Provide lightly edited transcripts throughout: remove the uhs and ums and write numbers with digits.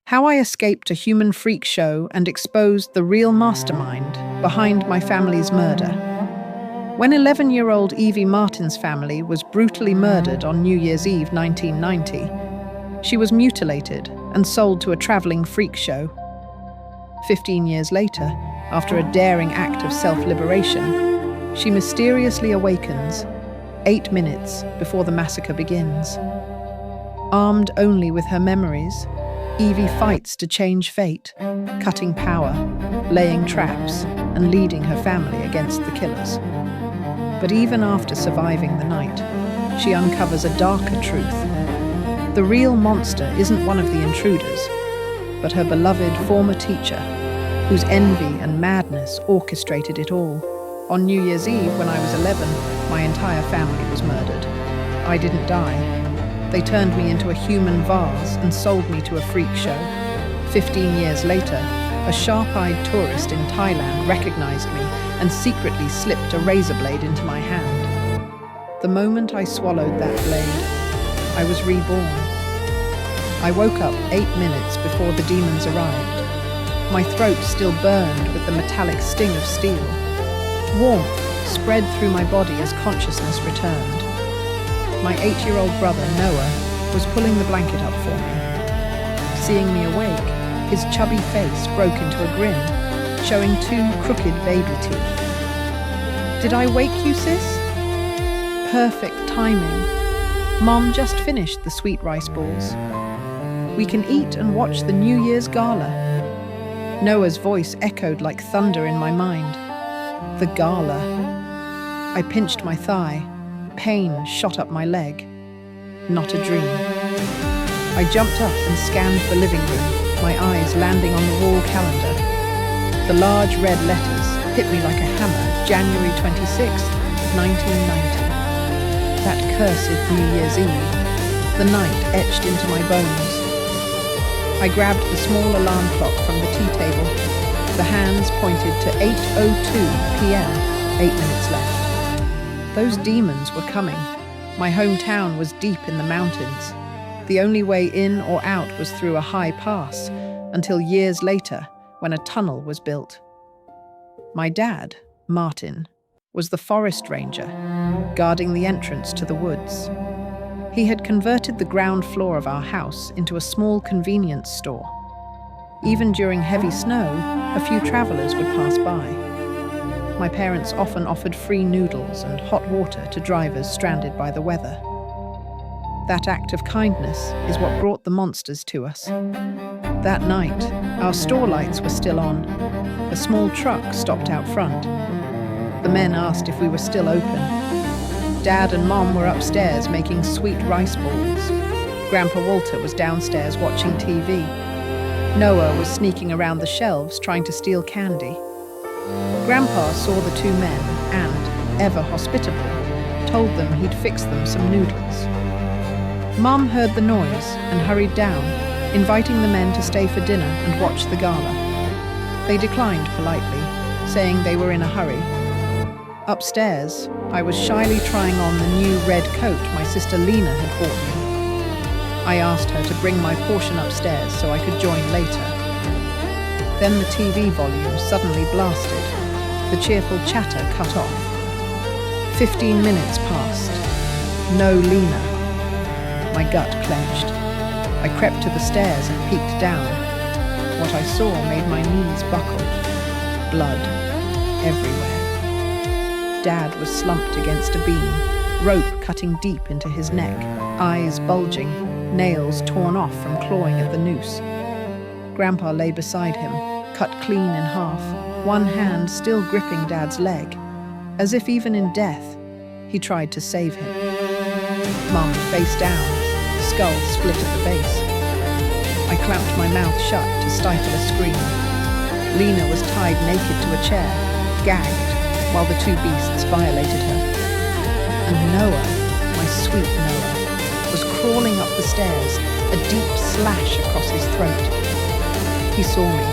How I escaped a human freak show and exposed the real mastermind behind my family's murder. When 11-year-old Evie Martin's family was brutally murdered on New Year's Eve 1990, she was mutilated and sold to a traveling freak show. 15 years later, after a daring act of self-liberation, she mysteriously awakens, 8 minutes before the massacre begins. Armed only with her memories, Evie fights to change fate, cutting power, laying traps, and leading her family against the killers. But even after surviving the night, she uncovers a darker truth. The real monster isn't one of the intruders, but her beloved former teacher, whose envy and madness orchestrated it all. On New Year's Eve, when I was 11, my entire family was murdered. I didn't die. They turned me into a human vase and sold me to a freak show. 15 years later, a sharp-eyed tourist in Thailand recognized me and secretly slipped a razor blade into my hand. The moment I swallowed that blade, I was reborn. I woke up 8 minutes before the demons arrived. My throat still burned with the metallic sting of steel. Warmth spread through my body as consciousness returned. My 8-year-old brother, Noah, was pulling the blanket up for me. Seeing me awake, his chubby face broke into a grin, showing 2 crooked baby teeth. "Did I wake you, sis?" Perfect timing. Mom just finished the sweet rice balls. "We can eat and watch the New Year's gala." Noah's voice echoed like thunder in my mind. The gala. I pinched my thigh. Pain shot up my leg. Not a dream. I jumped up and scanned the living room, my eyes landing on the wall calendar. The large red letters hit me like a hammer, January 26th, 1990. That cursed New Year's Eve, the night etched into my bones. I grabbed the small alarm clock from the tea table. The hands pointed to 8:02 p.m., 8 minutes left. Those demons were coming. My hometown was deep in the mountains. The only way in or out was through a high pass, until years later, when a tunnel was built. My dad, Martin, was the forest ranger, guarding the entrance to the woods. He had converted the ground floor of our house into a small convenience store. Even during heavy snow, a few travelers would pass by. My parents often offered free noodles and hot water to drivers stranded by the weather. That act of kindness is what brought the monsters to us. That night, our store lights were still on. A small truck stopped out front. The men asked if we were still open. Dad and Mom were upstairs making sweet rice balls. Grandpa Walter was downstairs watching TV. Noah was sneaking around the shelves trying to steal candy. Grandpa saw the 2 men and, ever hospitable, told them he'd fix them some noodles. Mom heard the noise and hurried down, inviting the men to stay for dinner and watch the gala. They declined politely, saying they were in a hurry. Upstairs, I was shyly trying on the new red coat my sister Lena had bought me. I asked her to bring my portion upstairs so I could join later. Then the TV volume suddenly blasted, the cheerful chatter cut off. 15 minutes passed. No Lena. My gut clenched. I crept to the stairs and peeked down. What I saw made my knees buckle. Blood everywhere. Dad was slumped against a beam, rope cutting deep into his neck, eyes bulging, nails torn off from clawing at the noose. Grandpa lay beside him, cut clean in half, one hand still gripping Dad's leg. As if even in death, he tried to save him. Mum face down, skull split at the base. I clamped my mouth shut to stifle a scream. Lena was tied naked to a chair, gagged, while the 2 beasts violated her. And Noah, my sweet Noah, was crawling up the stairs, a deep slash across his throat. He saw me,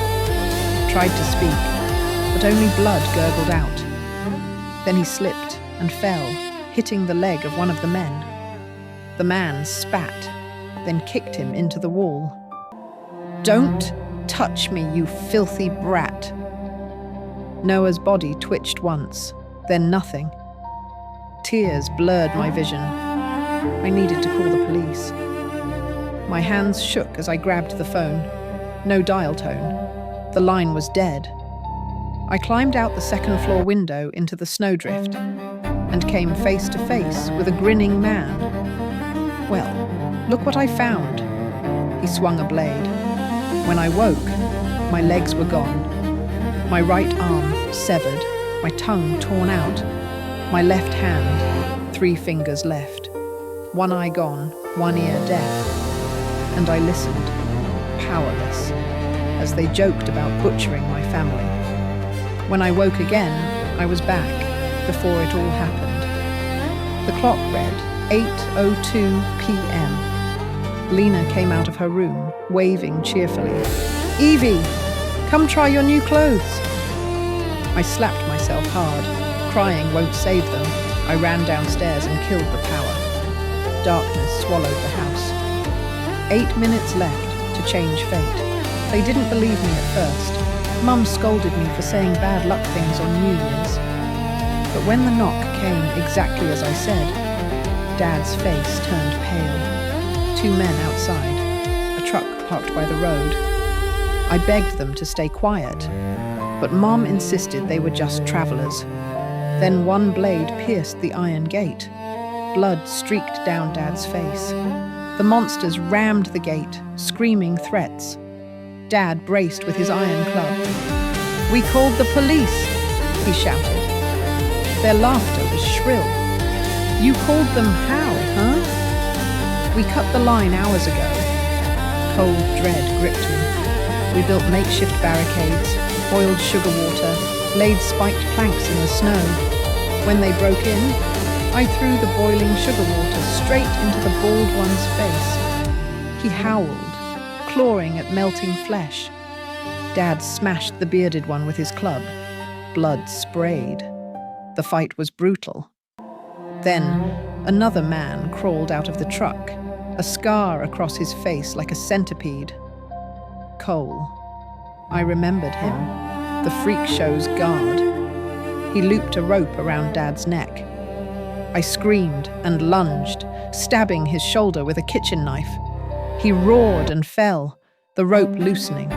tried to speak, but only blood gurgled out. Then he slipped and fell, hitting the leg of one of the men. The man spat, then kicked him into the wall. "Don't touch me, you filthy brat." Noah's body twitched once, then nothing. Tears blurred my vision. I needed to call the police. My hands shook as I grabbed the phone. No dial tone. The line was dead. I climbed out the second-floor window into the snowdrift and came face to face with a grinning man. "Well, look what I found." He swung a blade. When I woke, my legs were gone. My right arm severed, my tongue torn out. My left hand, 3 fingers left. One eye gone, one ear deaf. And I listened, powerless, as they joked about butchering my family. When I woke again, I was back, before it all happened. The clock read 8:02 p.m. Lena came out of her room, waving cheerfully. "Evie, come try your new clothes." I slapped myself hard. Crying won't save them. I ran downstairs and killed the power. Darkness swallowed the house. 8 minutes left to change fate. They didn't believe me at first. Mum scolded me for saying bad luck things on New Year's. But when the knock came exactly as I said, Dad's face turned pale. 2 men outside, a truck parked by the road. I begged them to stay quiet, but Mom insisted they were just travelers. Then one blade pierced the iron gate. Blood streaked down Dad's face. The monsters rammed the gate, screaming threats. Dad braced with his iron club. "We called the police," he shouted. Their laughter was shrill. "You called them how, huh?" "We cut the line hours ago." Cold dread gripped me. We built makeshift barricades, boiled sugar water, laid spiked planks in the snow. When they broke in, I threw the boiling sugar water straight into the bald one's face. He howled, clawing at melting flesh. Dad smashed the bearded one with his club. Blood sprayed. The fight was brutal. Then, another man crawled out of the truck, a scar across his face like a centipede. Cole. I remembered him, the freak show's guard. He looped a rope around Dad's neck. I screamed and lunged, stabbing his shoulder with a kitchen knife. He roared and fell, the rope loosening.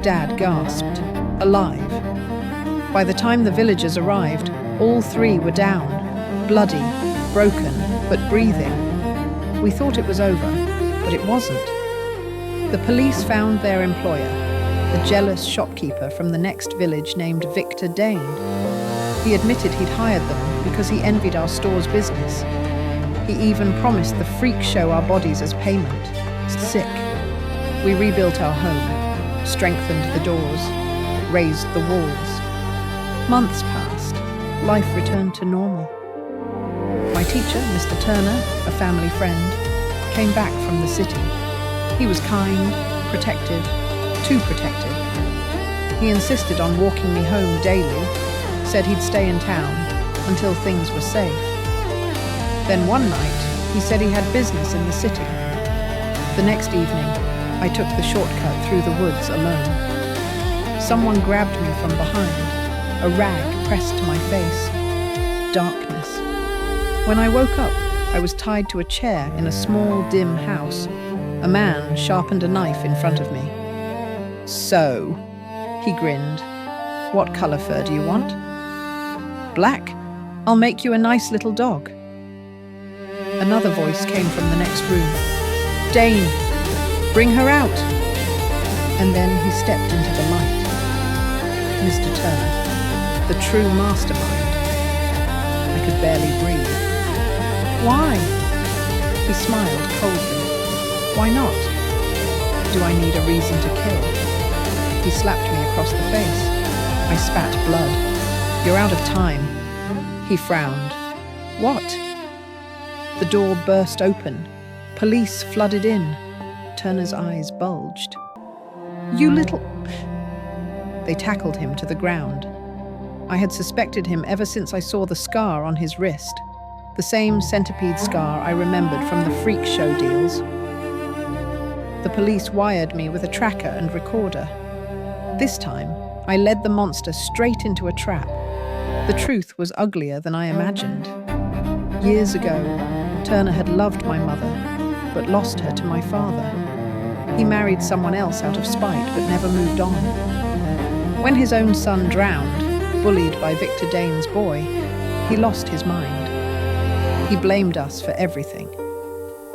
Dad gasped, alive. By the time the villagers arrived, all 3 were down, bloody, broken, but breathing. We thought it was over, but it wasn't. The police found their employer, a jealous shopkeeper from the next village named Victor Dane. He admitted he'd hired them because he envied our store's business. He even promised the freak show our bodies as payment. Sick. We rebuilt our home, strengthened the doors, raised the walls. Months passed. Life returned to normal. My teacher, Mr. Turner, a family friend, came back from the city. He was kind, protective, too protective. He insisted on walking me home daily, said he'd stay in town until things were safe. Then one night, he said he had business in the city. The next evening, I took the shortcut through the woods alone. Someone grabbed me from behind, a rag pressed to my face. Darkness. When I woke up, I was tied to a chair in a small, dim house. A man sharpened a knife in front of me. "So," he grinned, "what color fur do you want?" "Black. I'll make you a nice little dog." Another voice came from the next room. "Dane, bring her out." And then he stepped into the light. Mr. Turner, the true mastermind. I could barely breathe. "Why?" He smiled coldly. "Why not? Do I need a reason to kill?" He slapped me across the face. I spat blood. "You're out of time." He frowned. "What?" The door burst open. Police flooded in. Turner's eyes bulged. "You little..." They tackled him to the ground. I had suspected him ever since I saw the scar on his wrist. The same centipede scar I remembered from the freak show deals. The police wired me with a tracker and recorder. This time, I led the monster straight into a trap. The truth was uglier than I imagined. Years ago, Turner had loved my mother, but lost her to my father. He married someone else out of spite, but never moved on. When his own son drowned, bullied by Victor Dane's boy, he lost his mind. He blamed us for everything.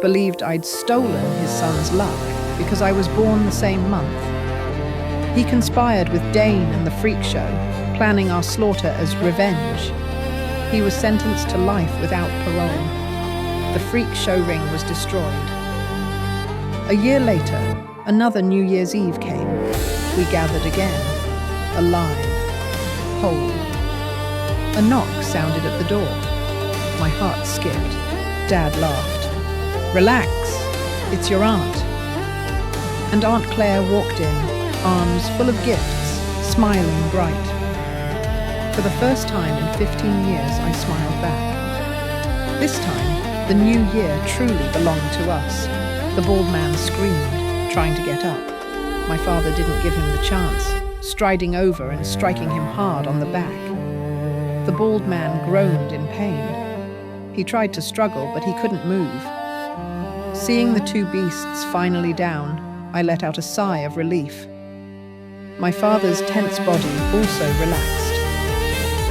Believed I'd stolen his son's luck because I was born the same month. He conspired with Dane and the Freak Show, planning our slaughter as revenge. He was sentenced to life without parole. The Freak Show ring was destroyed. A year later, another New Year's Eve came. We gathered again, alive, whole. A knock sounded at the door. My heart skipped. Dad laughed. "Relax, it's your aunt." And Aunt Claire walked in, arms full of gifts, smiling bright. For the first time in 15 years, I smiled back. This time, the new year truly belonged to us. The bald man screamed, trying to get up. My father didn't give him the chance, striding over and striking him hard on the back. The bald man groaned in pain. He tried to struggle, but he couldn't move. Seeing the two beasts finally down, I let out a sigh of relief. My father's tense body also relaxed.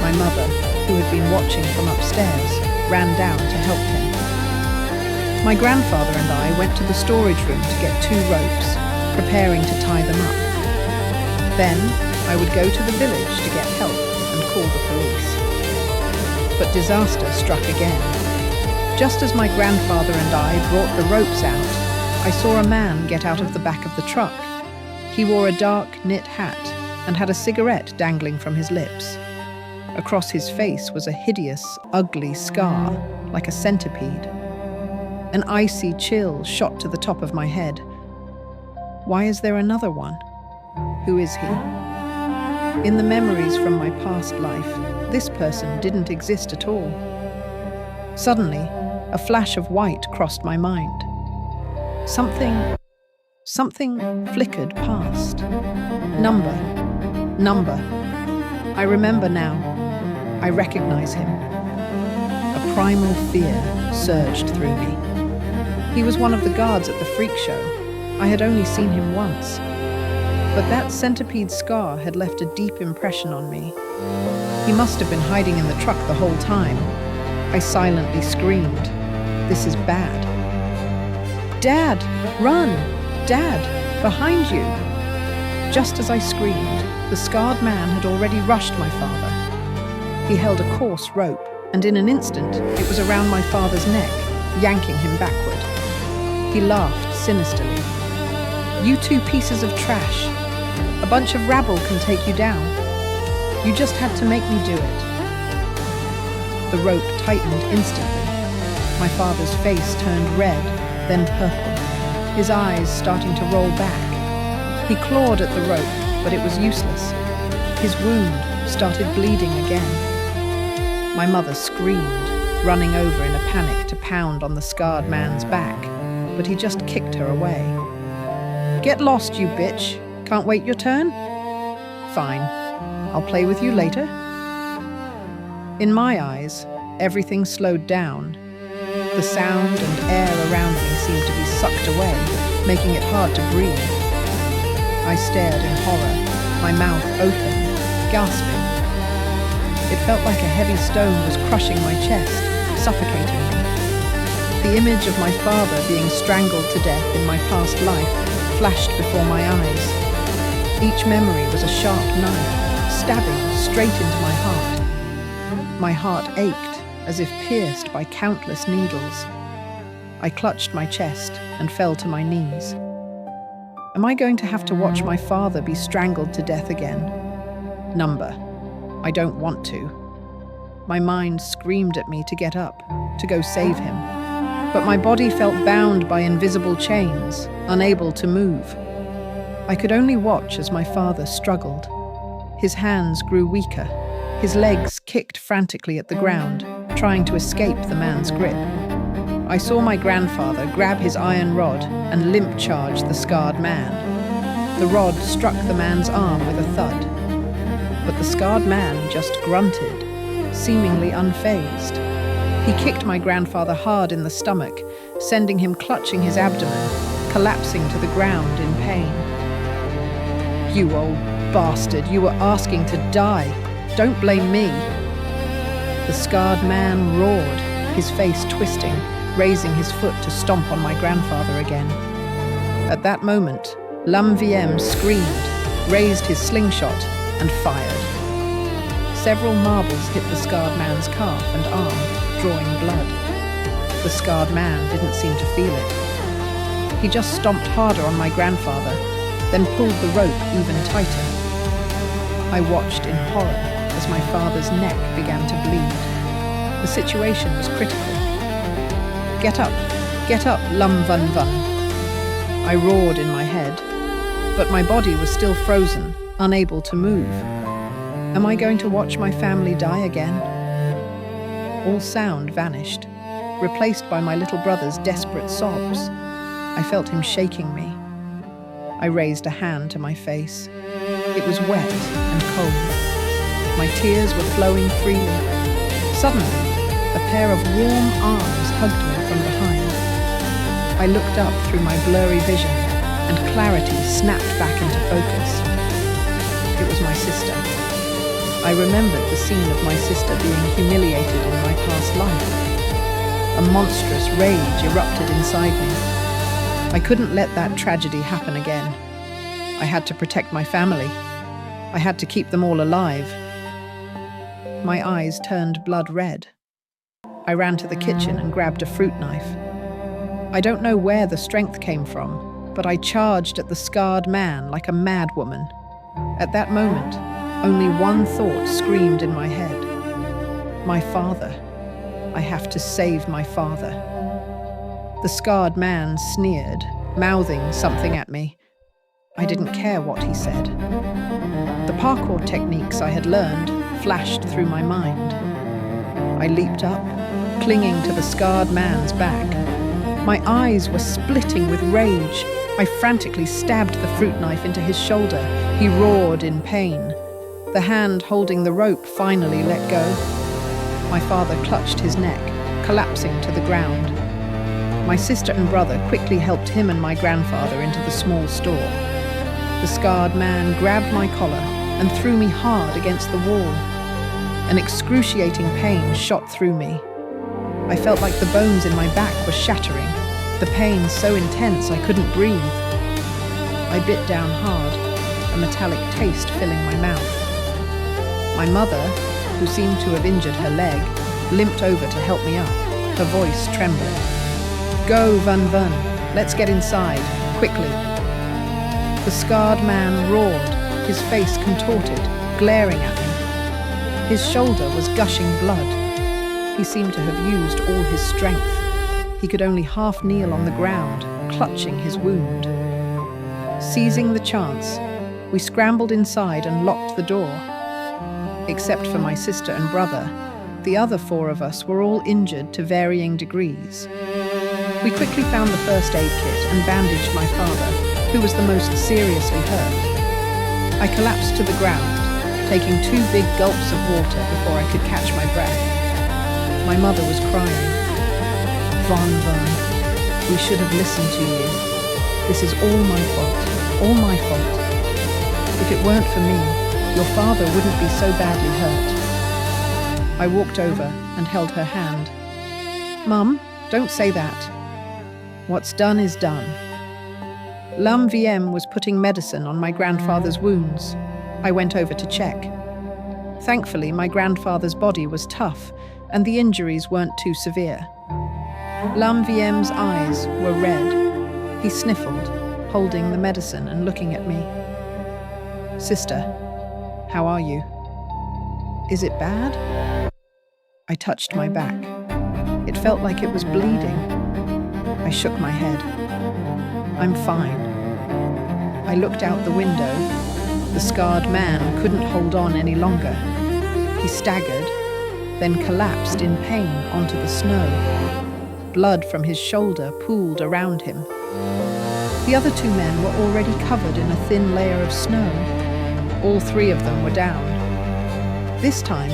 My mother, who had been watching from upstairs, ran down to help him. My grandfather and I went to the storage room to get 2 ropes, preparing to tie them up. Then, I would go to the village to get help and call the police. But disaster struck again. Just as my grandfather and I brought the ropes out, I saw a man get out of the back of the truck. He wore a dark knit hat and had a cigarette dangling from his lips. Across his face was a hideous, ugly scar, like a centipede. An icy chill shot to the top of my head. Why is there another one? Who is he? In the memories from my past life, this person didn't exist at all. Suddenly, a flash of white crossed my mind. Something flickered past. Number. I remember now. I recognize him. A primal fear surged through me. He was one of the guards at the Freak Show. I had only seen him once. But that centipede scar had left a deep impression on me. He must have been hiding in the truck the whole time. I silently screamed. This is bad. "Dad, run! Dad, behind you!" Just as I screamed, the scarred man had already rushed my father. He held a coarse rope, and in an instant, it was around my father's neck, yanking him backward. He laughed sinisterly. "You 2 pieces of trash. A bunch of rabble can take you down. You just had to make me do it." The rope tightened instantly. My father's face turned red, then purple, his eyes starting to roll back. He clawed at the rope, but it was useless. His wound started bleeding again. My mother screamed, running over in a panic to pound on the scarred man's back, but he just kicked her away. "Get lost, you bitch. Can't wait your turn? Fine. I'll play with you later." In my eyes, everything slowed down. The sound and air around me seemed to be sucked away, making it hard to breathe. I stared in horror, my mouth open, gasping. It felt like a heavy stone was crushing my chest, suffocating me. The image of my father being strangled to death in my past life flashed before my eyes. Each memory was a sharp knife, stabbing straight into my heart. My heart ached, as if pierced by countless needles. I clutched my chest and fell to my knees. Am I going to have to watch my father be strangled to death again? I don't want to. My mind screamed at me to get up, to go save him. But my body felt bound by invisible chains, unable to move. I could only watch as my father struggled. His hands grew weaker. His legs kicked frantically at the ground, trying to escape the man's grip. I saw my grandfather grab his iron rod and limp charge the scarred man. The rod struck the man's arm with a thud, but the scarred man just grunted, seemingly unfazed. He kicked my grandfather hard in the stomach, sending him clutching his abdomen, collapsing to the ground in pain. "You old bastard, you were asking to die. Don't blame me." The scarred man roared, his face twisting, raising his foot to stomp on my grandfather again. At that moment, VM screamed, raised his slingshot, and fired. Several marbles hit the scarred man's calf and arm, drawing blood. The scarred man didn't seem to feel it. He just stomped harder on my grandfather, then pulled the rope even tighter. I watched in horror as my father's neck began to bleed. The situation was critical. Get up, Lum Vun Vun. I roared in my head, but my body was still frozen, unable to move. Am I going to watch my family die again? All sound vanished, replaced by my little brother's desperate sobs. I felt him shaking me. I raised a hand to my face. It was wet and cold. My tears were flowing freely. Suddenly, a pair of warm arms hugged me from behind. I looked up through my blurry vision, and clarity snapped back into focus. It was my sister. I remembered the scene of my sister being humiliated in my past life. A monstrous rage erupted inside me. I couldn't let that tragedy happen again. I had to protect my family. I had to keep them all alive. My eyes turned blood red. I ran to the kitchen and grabbed a fruit knife. I don't know where the strength came from, but I charged at the scarred man like a mad woman. At that moment, only one thought screamed in my head. My father. I have to save my father. The scarred man sneered, mouthing something at me. I didn't care what he said. The parkour techniques I had learned flashed through my mind. I leaped up, clinging to the scarred man's back. My eyes were splitting with rage. I frantically stabbed the fruit knife into his shoulder. He roared in pain. The hand holding the rope finally let go. My father clutched his neck, collapsing to the ground. My sister and brother quickly helped him and my grandfather into the small store. The scarred man grabbed my collar and threw me hard against the wall. An excruciating pain shot through me. I felt like the bones in my back were shattering, the pain so intense I couldn't breathe. I bit down hard, a metallic taste filling my mouth. My mother, who seemed to have injured her leg, limped over to help me up, her voice trembling. "Go, Vun Vun, let's get inside, quickly." The scarred man roared, his face contorted, glaring at me. His shoulder was gushing blood. He seemed to have used all his strength. He could only half kneel on the ground, clutching his wound. Seizing the chance, we scrambled inside and locked the door. Except for my sister and brother, the other four of us were all injured to varying degrees. We quickly found the first aid kit and bandaged my father, who was the most seriously hurt. I collapsed to the ground, taking 2 big gulps of water before I could catch my breath. My mother was crying. "Von Von, we should have listened to you. This is all my fault. If it weren't for me, your father wouldn't be so badly hurt." I walked over and held her hand. "Mum, don't say that. What's done is done." VM was putting medicine on my grandfather's wounds. I went over to check. Thankfully, my grandfather's body was tough and the injuries weren't too severe. VM's eyes were red. He sniffled, holding the medicine and looking at me. "Sister, how are you? Is it bad?" I touched my back. It felt like it was bleeding. I shook my head. "I'm fine." I looked out the window. The scarred man couldn't hold on any longer. He staggered, then collapsed in pain onto the snow. Blood from his shoulder pooled around him. The other two men were already covered in a thin layer of snow. All three of them were down. This time,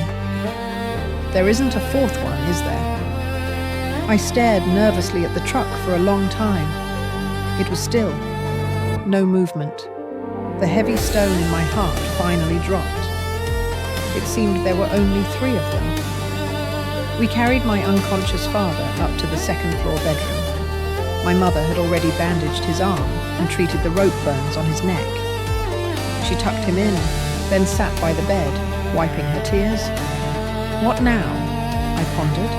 there isn't a fourth one, is there? I stared nervously at the truck for a long time. It was still. No movement. The heavy stone in my heart finally dropped. It seemed there were only three of them. We carried my unconscious father up to the second-floor bedroom. My mother had already bandaged his arm and treated the rope burns on his neck. She tucked him in, then sat by the bed, wiping her tears. What now? I pondered.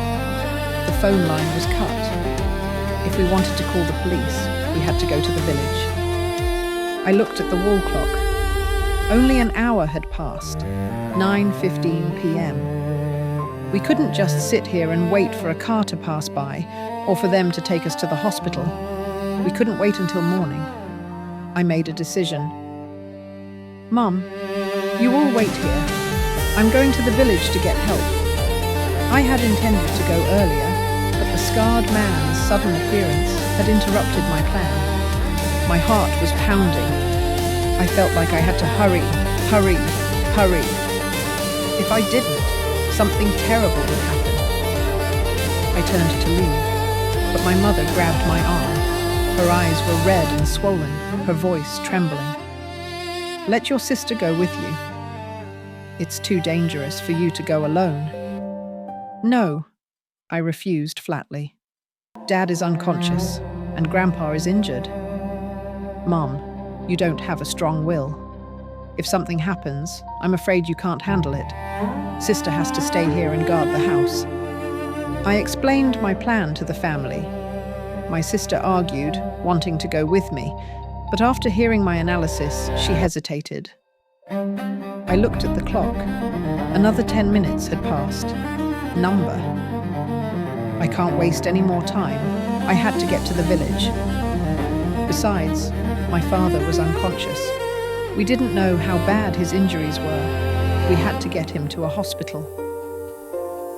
The phone line was cut. If we wanted to call the police, we had to go to the village. I looked at the wall clock. Only an hour had passed, 9:15 p.m. We couldn't just sit here and wait for a car to pass by or for them to take us to the hospital. We couldn't wait until morning. I made a decision. Mum, you all wait here. I'm going to the village to get help. I had intended to go earlier, but the scarred man's sudden appearance had interrupted my plan. My heart was pounding. I felt like I had to hurry. If I didn't, something terrible would happen. I turned to leave, but my mother grabbed my arm. Her eyes were red and swollen, her voice trembling. Let your sister go with you. It's too dangerous for you to go alone. No, I refused flatly. Dad is unconscious, and Grandpa is injured. Mom, you don't have a strong will. If something happens, I'm afraid you can't handle it. Sister has to stay here and guard the house. I explained my plan to the family. My sister argued, wanting to go with me, but after hearing my analysis, she hesitated. I looked at the clock. Another 10 minutes had passed. Number. I can't waste any more time. I had to get to the village. Besides, my father was unconscious. We didn't know how bad his injuries were. We had to get him to a hospital.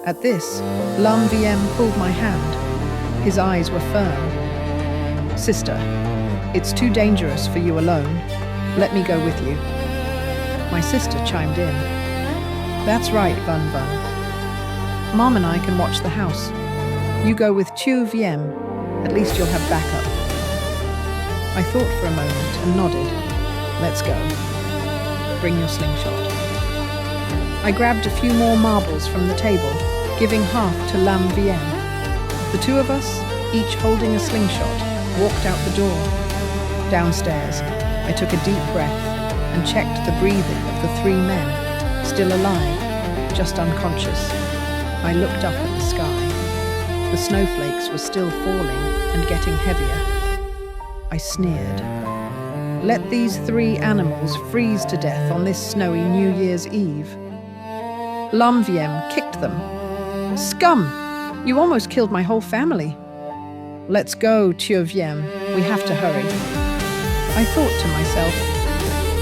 At this, L'Homme pulled my hand. His eyes were firm. Sister, it's too dangerous for you alone. Let me go with you. My sister chimed in. That's right, Van Van. Mom and I can watch the house. You go with Thieu Viem. At least you'll have backup. I thought for a moment and nodded. Let's go. Bring your slingshot. I grabbed a few more marbles from the table, giving half to L'Homme. The two of us, each holding a slingshot, walked out the door. Downstairs, I took a deep breath and checked the breathing of the three men, still alive, just unconscious. I looked up at the sky. The snowflakes were still falling and getting heavier. I sneered. Let these three animals freeze to death on this snowy New Year's Eve. L'Homme kicked them. Scum! You almost killed my whole family. Let's go, Thieu Viem. We have to hurry. I thought to myself,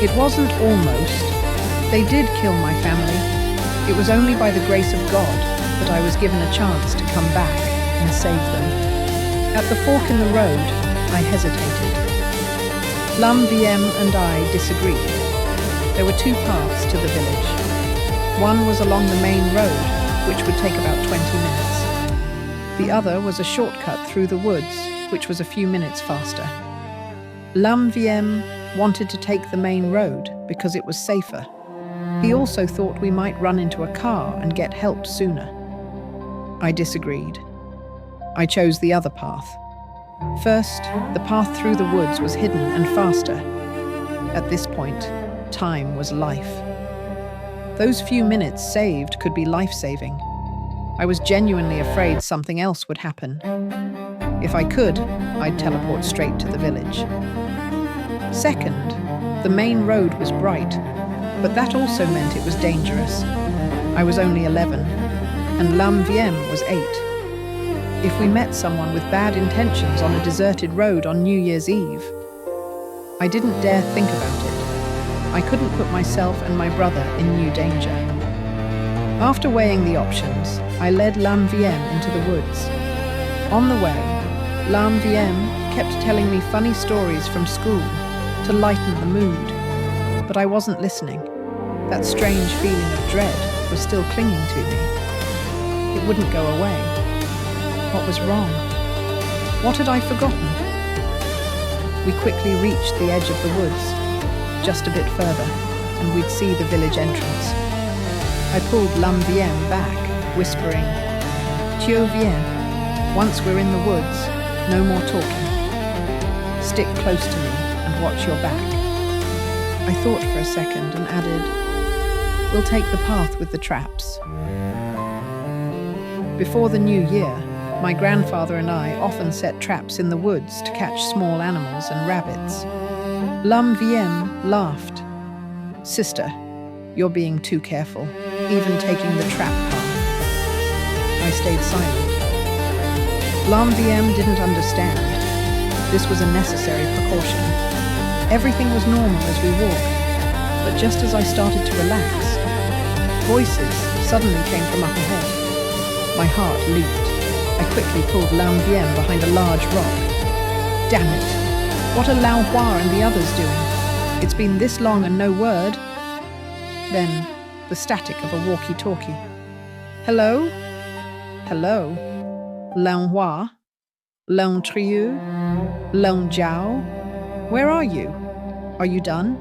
it wasn't almost. They did kill my family. It was only by the grace of God that I was given a chance to come back and save them. At the fork in the road, I hesitated. L'Homme and I disagreed. There were two paths to the village. One was along the main road, which would take about 20 minutes. The other was a shortcut through the woods, which was a few minutes faster. L'Homme wanted to take the main road because it was safer. He also thought we might run into a car and get help sooner. I disagreed. I chose the other path. First, the path through the woods was hidden and faster. At this point, time was life. Those few minutes saved could be life-saving. I was genuinely afraid something else would happen. If I could, I'd teleport straight to the village. Second, the main road was bright, but that also meant it was dangerous. I was only 11, and L'Homme was 8. If we met someone with bad intentions on a deserted road on New Year's Eve, I didn't dare think about it. I couldn't put myself and my brother in new danger. After weighing the options, I led L'Homme into the woods. On the way, Lam VM kept telling me funny stories from school to lighten the mood, but I wasn't listening. That strange feeling of dread was still clinging to me. It wouldn't go away. What was wrong? What had I forgotten? We quickly reached the edge of the woods, just a bit further, and we'd see the village entrance. I pulled Lam VM back, whispering, "Tu viens. Once we're in the woods, no more talking. Stick close to me and watch your back." I thought for a second and added, "We'll take the path with the traps." Before the new year, my grandfather and I often set traps in the woods to catch small animals and rabbits. Lam VM laughed. "Sister, you're being too careful, even taking the trap path." I stayed silent. Lam VM didn't understand. This was a necessary precaution. Everything was normal as we walked, but just as I started to relax, voices suddenly came from up ahead. My heart leaped. I quickly pulled Lam VM behind a large rock. Damn it! What are Lao Hua and the others doing? It's been this long and no word. Then, the static of a walkie-talkie. "Hello? Hello? Lao Hua? Lao Triu? Lao Jiao? Where are you? Are you done?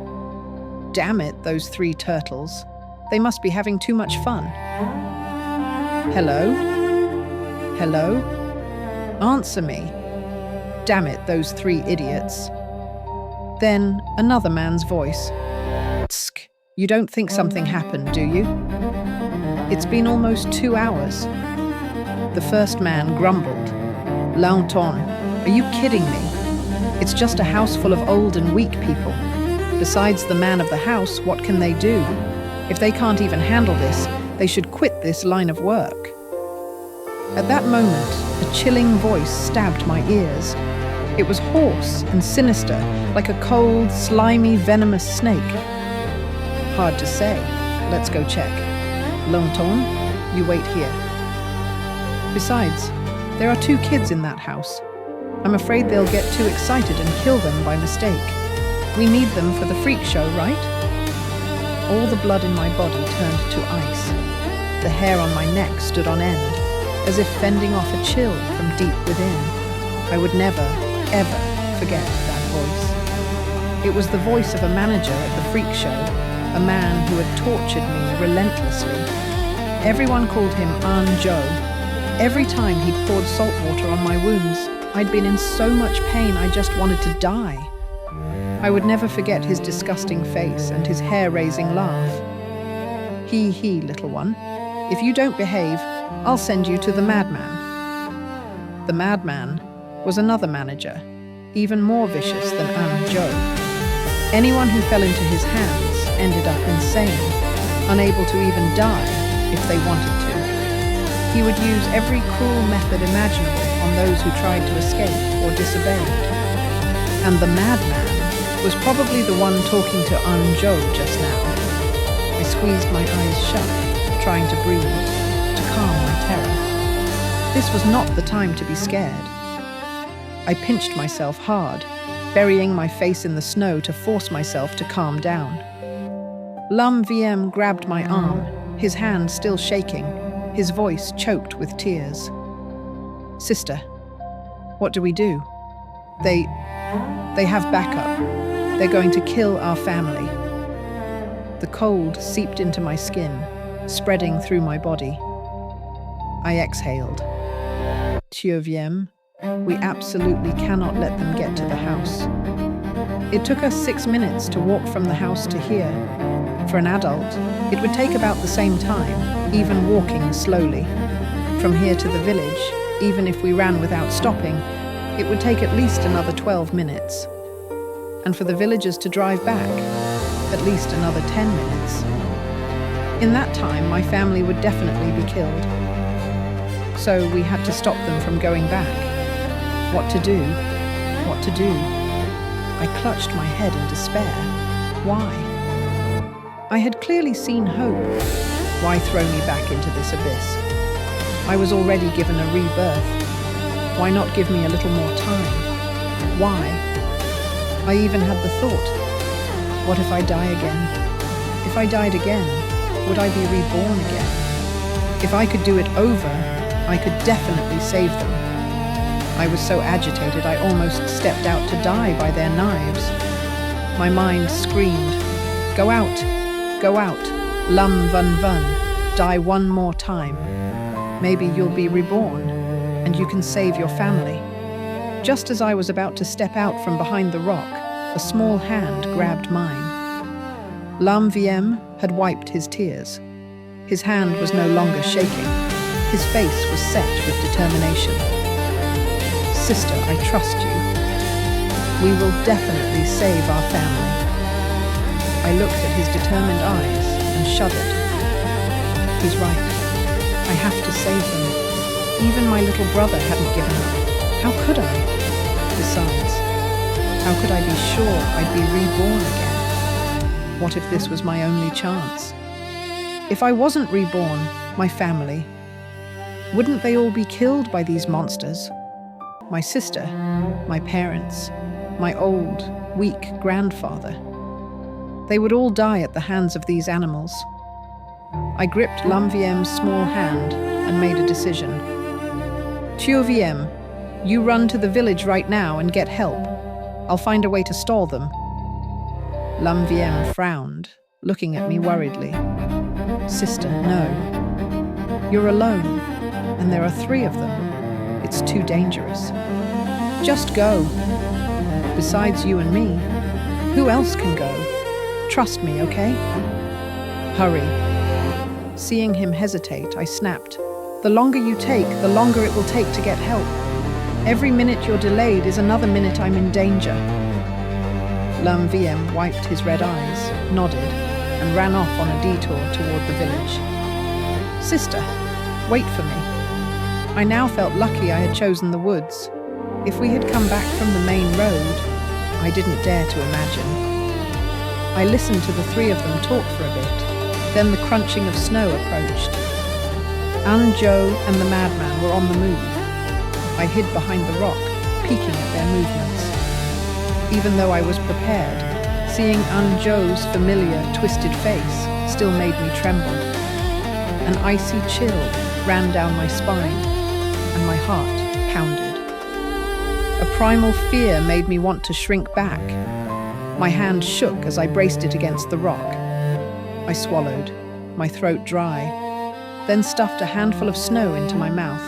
Damn it, those 3 turtles. They must be having too much fun. Hello? Hello? Answer me. Damn it, those 3 idiots." Then another man's voice. "Tsk, you don't think something happened, do you? It's been almost 2 hours." The first man grumbled. "Longtemps, are you kidding me? It's just a house full of old and weak people. Besides the man of the house, what can they do? If they can't even handle this, they should quit this line of work." At that moment, a chilling voice stabbed my ears. It was hoarse and sinister, like a cold, slimy, venomous snake. "Hard to say. Let's go check. Longtemps, you wait here. Besides, there are 2 kids in that house. I'm afraid they'll get too excited and kill them by mistake. We need them for the freak show, right?" All the blood in my body turned to ice. The hair on my neck stood on end, as if fending off a chill from deep within. I would never, ever forget that voice. It was the voice of a manager at the freak show, a man who had tortured me relentlessly. Everyone called him An Joe. Every time he'd poured salt water on my wounds, I'd been in so much pain I just wanted to die. I would never forget his disgusting face and his hair-raising laugh. He, little one. If you don't behave, I'll send you to the madman." The madman was another manager, even more vicious than An Joe. Anyone who fell into his hands ended up insane, unable to even die if they wanted to. He would use every cruel method imaginable on those who tried to escape or disobeyed. And the madman was probably the one talking to An Joe just now. I squeezed my eyes shut, trying to breathe, to calm my terror. This was not the time to be scared. I pinched myself hard, burying my face in the snow to force myself to calm down. Lam VM grabbed my arm, his hand still shaking, his voice choked with tears. "Sister, what do we do? They have backup. They're going to kill our family." The cold seeped into my skin, spreading through my body. I exhaled. "Tu viens? We absolutely cannot let them get to the house." It took us 6 minutes to walk from the house to here. For an adult, it would take about the same time, even walking slowly. From here to the village, even if we ran without stopping, it would take at least another 12 minutes. And for the villagers to drive back, at least another 10 minutes. In that time, my family would definitely be killed. So we had to stop them from going back. What to do? What to do? I clutched my head in despair. Why? I had clearly seen hope. Why throw me back into this abyss? I was already given a rebirth. Why not give me a little more time? Why? I even had the thought, what if I die again? If I died again, would I be reborn again? If I could do it over, I could definitely save them. I was so agitated I almost stepped out to die by their knives. My mind screamed, go out, lum vun vun, die one more time. Maybe you'll be reborn, and you can save your family. Just as I was about to step out from behind the rock, a small hand grabbed mine. Lam VM had wiped his tears. His hand was no longer shaking. His face was set with determination. Sister, I trust you. We will definitely save our family. I looked at his determined eyes and shuddered. He's right. I have to save them. Even my little brother hadn't given up. How could I? Besides, how could I be sure I'd be reborn again? What if this was my only chance? If I wasn't reborn, my family, wouldn't they all be killed by these monsters? My sister, my parents, my old, weak grandfather. They would all die at the hands of these animals. I gripped Lam VM's small hand and made a decision. Tio VM, you run to the village right now and get help. I'll find a way to stall them. Lam VM frowned, looking at me worriedly. Sister, no. You're alone, and there are 3 of them. It's too dangerous. Just go. Besides you and me, who else can go? Trust me, okay? Hurry. Seeing him hesitate, I snapped. The longer you take, the longer it will take to get help. Every minute you're delayed is another minute I'm in danger. Lam VM wiped his red eyes, nodded, and ran off on a detour toward the village. Sister, wait for me. I now felt lucky I had chosen the woods. If we had come back from the main road, I didn't dare to imagine. I listened to the 3 of them talk for a bit. Then the crunching of snow approached. Joe and the madman were on the move. I hid behind the rock, peeking at their movements. Even though I was prepared, seeing Joe's familiar, twisted face still made me tremble. An icy chill ran down my spine, and my heart pounded. A primal fear made me want to shrink back. My hand shook as I braced it against the rock. I swallowed, my throat dry, then stuffed a handful of snow into my mouth.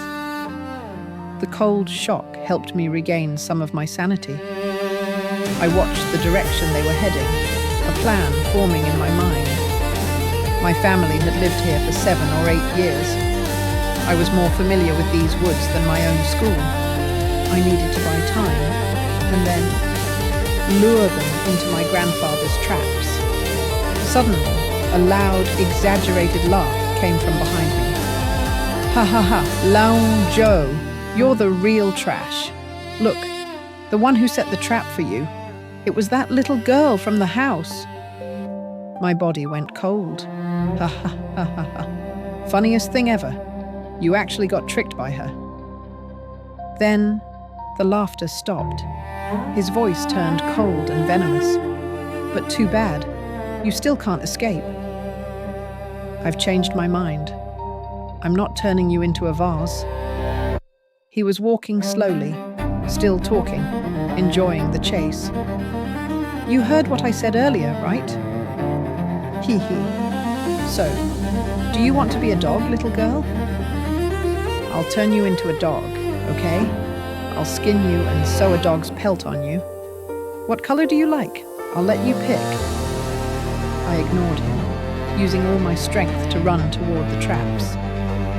The cold shock helped me regain some of my sanity. I watched the direction they were heading, a plan forming in my mind. My family had lived here for 7 or 8 years. I was more familiar with these woods than my own school. I needed to buy time, and then lure them into my grandfather's traps. Suddenly, a loud, exaggerated laugh came from behind me. Ha ha ha, Lao Joe, you're the real trash. Look, the one who set the trap for you. It was that little girl from the house. My body went cold. Ha ha ha ha ha. Funniest thing ever. You actually got tricked by her. Then the laughter stopped. His voice turned cold and venomous. But too bad. You still can't escape. I've changed my mind. I'm not turning you into a vase. He was walking slowly, still talking, enjoying the chase. You heard what I said earlier, right? Hee hee. So, do you want to be a dog, little girl? I'll turn you into a dog, okay? I'll skin you and sew a dog's pelt on you. What color do you like? I'll let you pick. I ignored him, using all my strength to run toward the traps.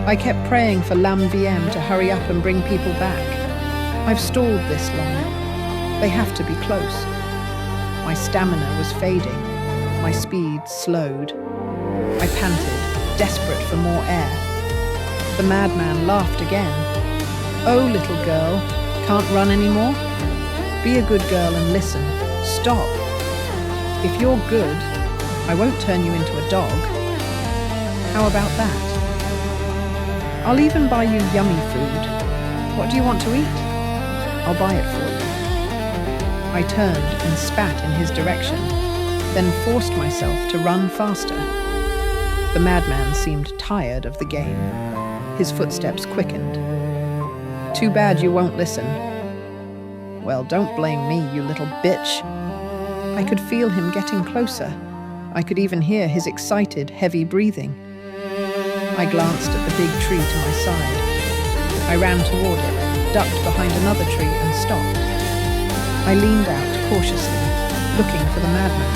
I kept praying for Lam VM to hurry up and bring people back. I've stalled this long. They have to be close. My stamina was fading. My speed slowed. I panted, desperate for more air. The madman laughed again. Oh, little girl, can't run anymore? Be a good girl and listen. Stop. If you're good, I won't turn you into a dog. How about that? I'll even buy you yummy food. What do you want to eat? I'll buy it for you." I turned and spat in his direction, then forced myself to run faster. The madman seemed tired of the game. His footsteps quickened. "Too bad you won't listen." "Well, don't blame me, you little bitch." I could feel him getting closer. I could even hear his excited, heavy breathing. I glanced at the big tree to my side. I ran toward it, ducked behind another tree and stopped. I leaned out cautiously, looking for the madman.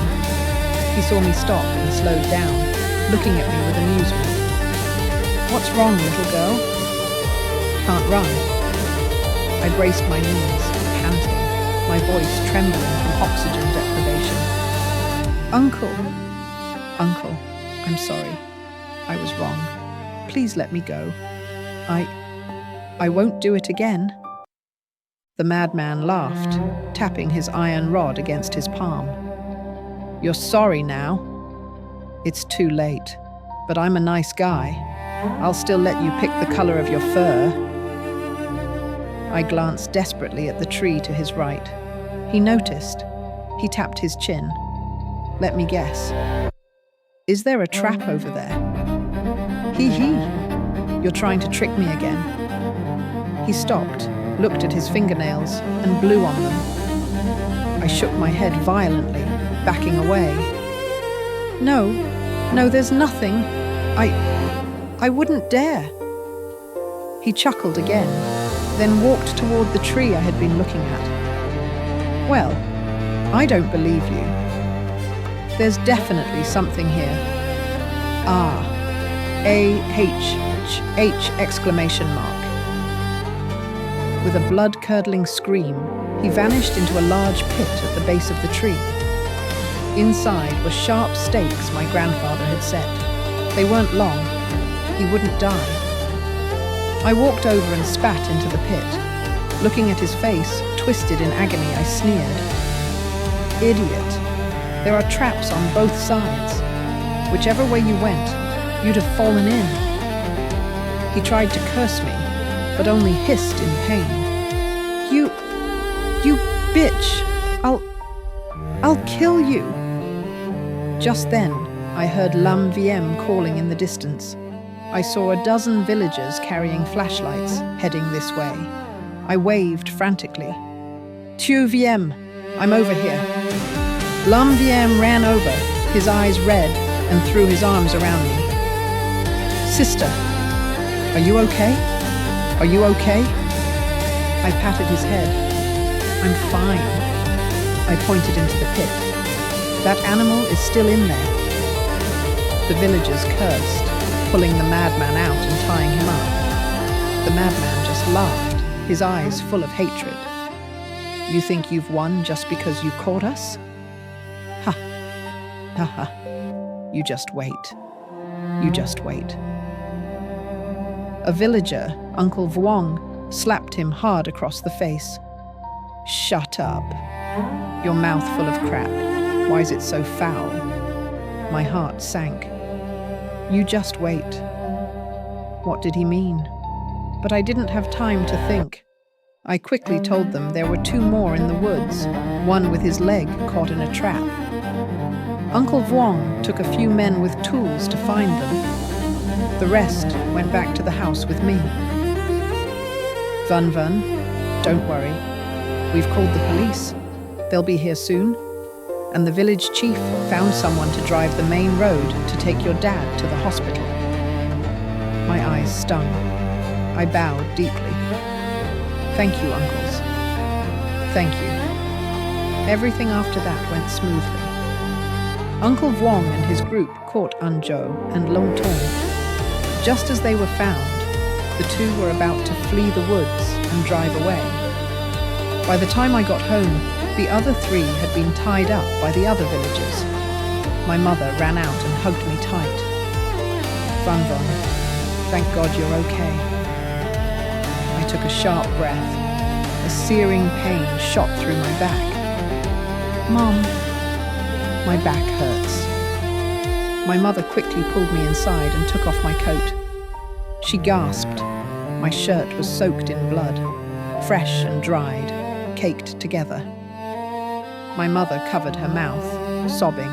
He saw me stop and slowed down, looking at me with amusement. "What's wrong, little girl?" "Can't run." I braced my knees, panting, my voice trembling from oxygen deprivation. "Uncle, I'm sorry. I was wrong. Please let me go. I won't do it again." The madman laughed, tapping his iron rod against his palm. "You're sorry now? It's too late. But I'm a nice guy. I'll still let you pick the color of your fur." I glanced desperately at the tree to his right. He noticed. He tapped his chin. "Let me guess. Is there a trap over there?" Hee. You're trying to trick me again." He stopped, looked at his fingernails, and blew on them. I shook my head violently, backing away. No, there's nothing. I wouldn't dare." He chuckled again, then walked toward the tree I had been looking at. "Well, I don't believe you. There's definitely something here. Ah, A-H-H exclamation mark." With a blood-curdling scream, he vanished into a large pit at the base of the tree. Inside were sharp stakes my grandfather had set. They weren't long. He wouldn't die. I walked over and spat into the pit. Looking at his face, twisted in agony, I sneered. "Idiot. There are traps on both sides. Whichever way you went, you'd have fallen in." He tried to curse me, but only hissed in pain. You bitch! I'll kill you!" Just then, I heard Lam Wiem calling in the distance. I saw a dozen villagers carrying flashlights, heading this way. I waved frantically. "Tu Wiem! I'm over here." Lam Wiem ran over, his eyes red, and threw his arms around me. "Sister, are you okay? Are you okay?" I patted his head. "I'm fine." I pointed into the pit. "That animal is still in there." The villagers cursed, pulling the madman out and tying him up. The madman just laughed, his eyes full of hatred. "You think you've won just because you caught us? Ha! Ha ha. You just wait. You just wait." A villager, Uncle Vuong, slapped him hard across the face. "Shut up. Your mouth full of crap. Why is it so foul?" My heart sank. "You just wait." What did he mean? But I didn't have time to think. I quickly told them there were two more in the woods, one with his leg caught in a trap. Uncle Vuong took a few men with tools to find them. The rest went back to the house with me. Vun, don't worry. We've called the police. They'll be here soon. And the village chief found someone to drive the main road to take your dad to the hospital. My eyes stung. I bowed deeply. "Thank you, uncles. Thank you." Everything after that went smoothly. Uncle Vuong and his group caught Anzhou and Long Tong. Just as they were found, the two were about to flee the woods and drive away. By the time I got home, the other three had been tied up by the other villagers. My mother ran out and hugged me tight. "Vun, thank God you're okay." I took a sharp breath. A searing pain shot through my back. "Mom, my back hurts." My mother quickly pulled me inside and took off my coat. She gasped. My shirt was soaked in blood. fresh and dried, caked together. My mother covered her mouth, sobbing.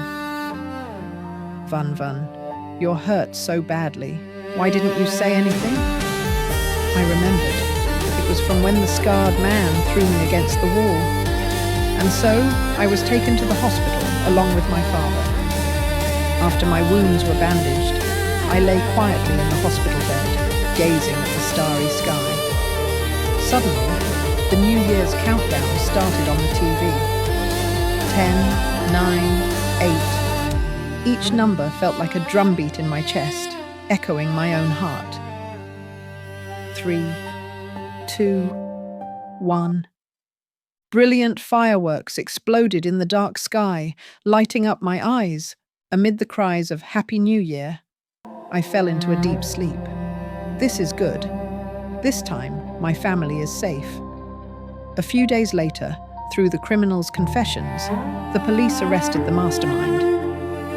Vun, you're hurt so badly. Why didn't you say anything? I remembered. It was from when the scarred man threw me against the wall. And so I was taken to the hospital along with my father. After my wounds were bandaged, I lay quietly in the hospital bed, gazing at the starry sky. Suddenly, the New Year's countdown started on the TV. 10, 9, 8. Each number felt like a drumbeat in my chest, echoing my own heart. 3, 2, 1. Brilliant fireworks exploded in the dark sky, lighting up my eyes. Amid the cries of Happy New Year, I fell into a deep sleep. This is good. This time, my family is safe. A few days later, through the criminal's confessions, the police arrested the mastermind.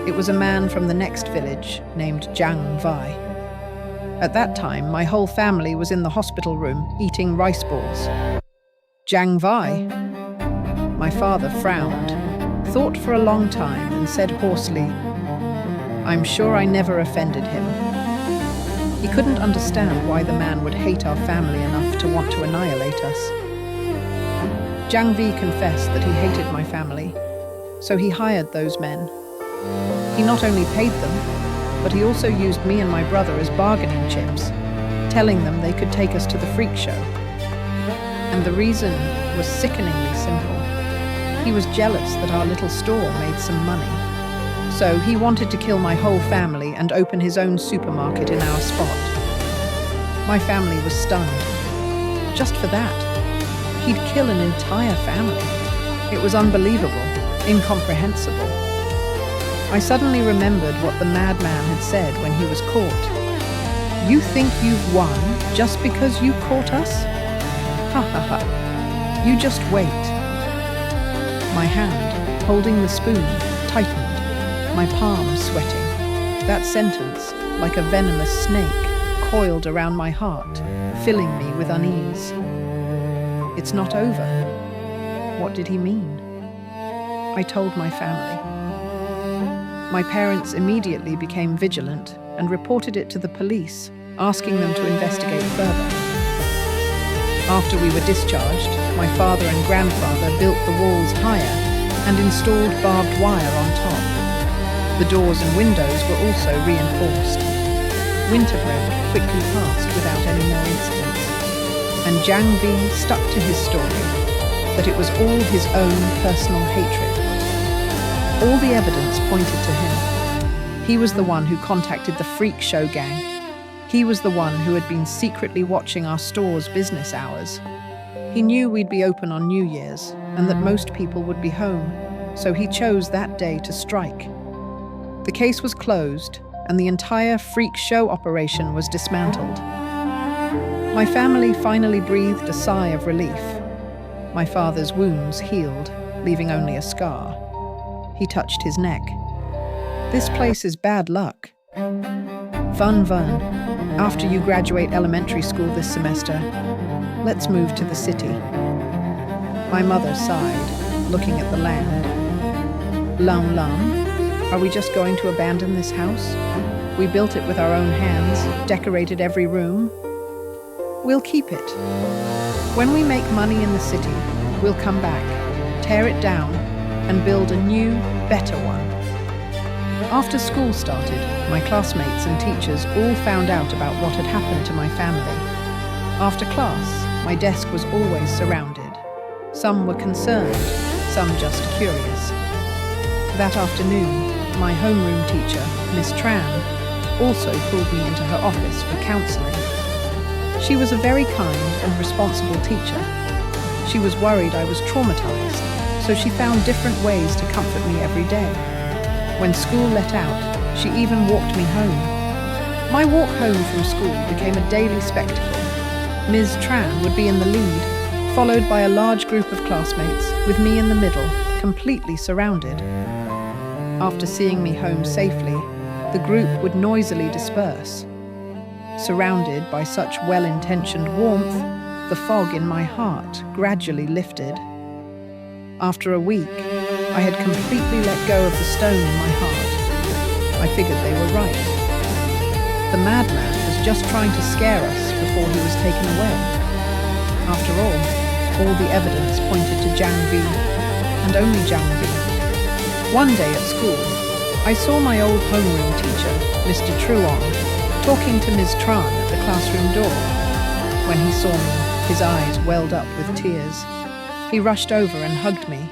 It was a man from the next village named Jiang Vai. At that time, my whole family was in the hospital room eating rice balls. Jiang Vai? My father frowned, thought for a long time and said hoarsely, "I'm sure I never offended him." He couldn't understand why the man would hate our family enough to want to annihilate us. Jiang Vai confessed that he hated my family, so he hired those men. He not only paid them, but he also used me and my brother as bargaining chips, telling them they could take us to the freak show. And the reason was sickeningly simple. He was jealous that our little store made some money. So he wanted to kill my whole family and open his own supermarket in our spot. My family was stunned. Just for that, he'd kill an entire family. It was unbelievable, incomprehensible. I suddenly remembered what the madman had said when he was caught. "You think you've won just because you caught us? Ha ha ha. You just wait." My hand, holding the spoon, tightened, my palms sweating. That sentence, like a venomous snake, coiled around my heart, filling me with unease. It's not over. What did he mean? I told my family. My parents immediately became vigilant and reported it to the police, asking them to investigate further. After we were discharged, my father and grandfather built the walls higher and installed barbed wire on top. The doors and windows were also reinforced. Winter break quickly passed without any more incidents, and Jiang Vai stuck to his story, that it was all his own personal hatred. All the evidence pointed to him. He was the one who contacted the freak show gang. He was the one who had been secretly watching our store's business hours. He knew we'd be open on New Year's and that most people would be home, so he chose that day to strike. The case was closed and the entire freak show operation was dismantled. My family finally breathed a sigh of relief. My father's wounds healed, leaving only a scar. He touched his neck. "This place is bad luck. Vun, after you graduate elementary school this semester, let's move to the city." My mother sighed, looking at the land. Lum, are we just going to abandon this house? We built it with our own hands, decorated every room. We'll keep it. When we make money in the city, we'll come back, tear it down, and build a new, better one. After school started, my classmates and teachers all found out about what had happened to my family. After class, my desk was always surrounded. Some were concerned, some just curious. That afternoon, my homeroom teacher, Miss Tran, also pulled me into her office for counseling. She was a very kind and responsible teacher. She was worried I was traumatized, so she found different ways to comfort me every day. When school let out, she even walked me home. My walk home from school became a daily spectacle. Ms. Tran would be in the lead, followed by a large group of classmates, with me in the middle, completely surrounded. After seeing me home safely, the group would noisily disperse. Surrounded by such well-intentioned warmth, the fog in my heart gradually lifted. After a week, I had completely let go of the stone in my heart. I figured they were right. The madman was just trying to scare us before he was taken away. After all the evidence pointed to Jiang V, and only Jiang V. One day at school, I saw my old homeroom teacher, Mr. Truong, talking to Ms. Tran at the classroom door. When he saw me, his eyes welled up with tears. He rushed over and hugged me.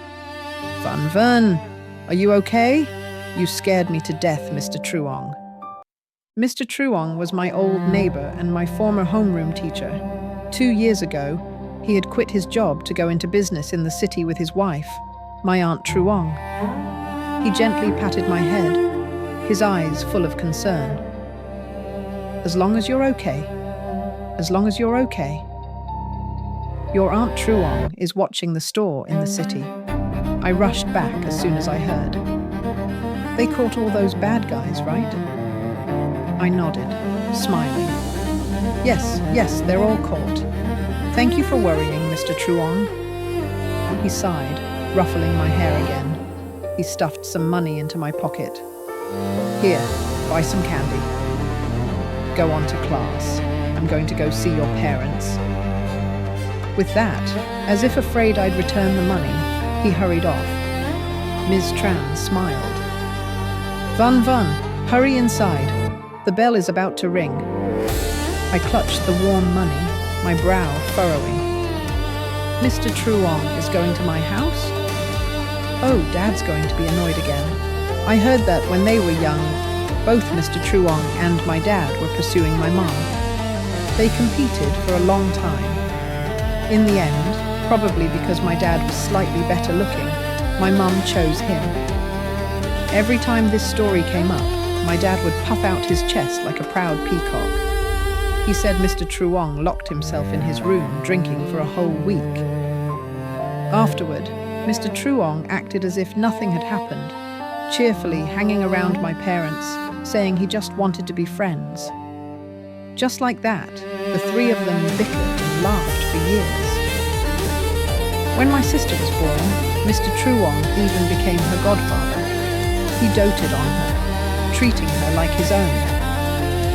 "Van Vern, are you okay? You scared me to death, Mr. Truong." Mr. Truong was my old neighbor and my former homeroom teacher. 2 years ago, he had quit his job to go into business in the city with his wife, my Aunt Truong. He gently patted my head, his eyes full of concern. "As long as you're okay. As long as you're okay. Your Aunt Truong is watching the store in the city." I rushed back as soon as I heard. "They caught all those bad guys, right?" I nodded, smiling. Yes, they're all caught. Thank you for worrying, Mr. Truong." He sighed, ruffling my hair again. He stuffed some money into my pocket. "Here, buy some candy. Go on to class. I'm going to go see your parents." With that, as if afraid I'd return the money, he hurried off. Ms. Tran smiled. "Van Van, hurry inside. The bell is about to ring." I clutched the warm money, my brow furrowing. "Mr. Truong is going to my house? Oh, Dad's going to be annoyed again. I heard that when they were young, both Mr. Truong and my dad were pursuing my mom. They competed for a long time. In the end, probably because my dad was slightly better looking, my mom chose him. Every time this story came up, my dad would puff out his chest like a proud peacock. He said Mr. Truong locked himself in his room drinking for a whole week. Afterward, Mr. Truong acted as if nothing had happened, cheerfully hanging around my parents, saying he just wanted to be friends. Just like that, the three of them bickered and laughed for years. When my sister was born, Mr. Truong even became her godfather. He doted on her, treating her like his own.